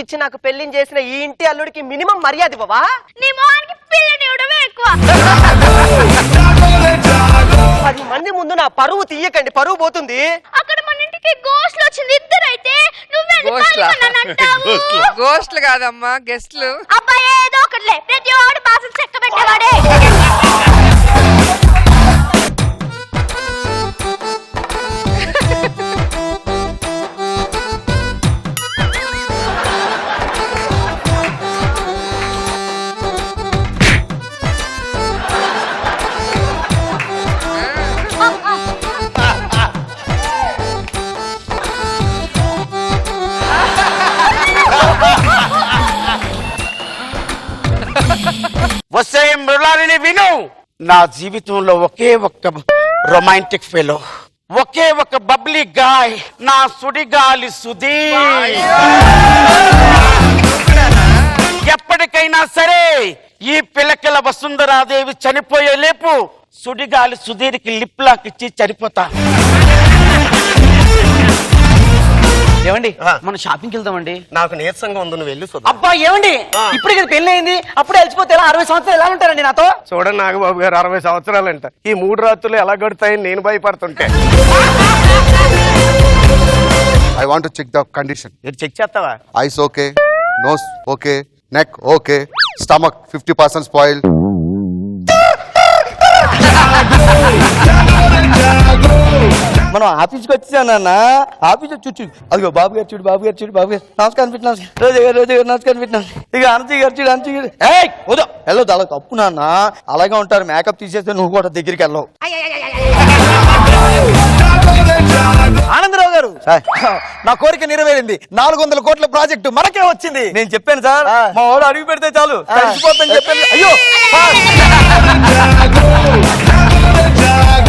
ఇచ్చి నాకు పెళ్లిని చేసిన ఈ ఇంటి అల్లుడికి మినిమం మర్యాద ఇవ్వవా? నీ మొహానికి పిల్లని ఇవ్వడమే ఎక్కువ. 10 మంది ముందు నా పరువు తీయకండి, పరువు పోతుంది. అక్కడ మన ఇంటికి గోస్ట్లు వచ్చింది, ఇద్దరైతే గోస్ట్లు కాదమ్మా, గెస్ట్లు. అబ్బాయి ఏదో ఒకటిలే, ప్రతి వాడు బాసం చెక్క పెట్టేవాడే. వస్తే మృళాలిని విను. నా జీవితంలో ఒకే ఒక్క రొమాంటిక్ ఫెలో, ఒకే ఒక బబ్లీ గాయ్, నా సుడిగాలి సుధీర్. ఎప్పటికైనా సరే ఈ పిల్లకిల వసుంధరాదేవి చనిపోయే లేపు సుడిగాలి సుధీర్కి లిప్ లాక్ ఇచ్చి చనిపోతా. ఏమండి మనం షాపింగ్కి వెళ్తామండి. నాకు నీరసంగా ఉంది, నువ్వు వెళ్ళి చూద్దాం. అబ్బా ఏమండి ఇప్పుడే కదా పెళ్లి అయింది, అప్పుడే అలసిపోతే 60 సంవత్సరాలు ఎలా ఉంటారండి నాతో? చూడండి నాగబాబు గారు, 60 సంవత్సరాలంట. ఈ 3 రాత్రులు ఎలా గడుతాయని నేను భయపడుతుంటే. I want to check the condition. మీరు చెక్ చేస్తావా? Eyes okay, nose okay, neck okay, stomach 50% spoiled. మనం ఆఫీస్కి వచ్చానన్న, ఆఫీస్ చూడు, అదిగో బాబు గారు చూడు, బాబు గారు చూడు, బాబు గారు నమస్కారం పెట్టినా, రోజు గారు నమస్కారం పెట్టినా, ఇక అనసూయ గారు చూడు, అనసూయ గారు వద్దు వెళ్ళొద్దు, అలా తప్పు నాన్న. అలాగే ఉంటారు, మేకప్ తీసేస్తే నువ్వు కూడా దగ్గరికి వెళ్ళవు. ఆనందరావు గారు, నా కోరిక నెరవేరింది. 400 కోట్ల ప్రాజెక్టు మనకే వచ్చింది. నేను చెప్పాను సార్, మా వాడు అడుగు పెడితే చాలు కలిసిపోతుందని చెప్పాను. అయ్యో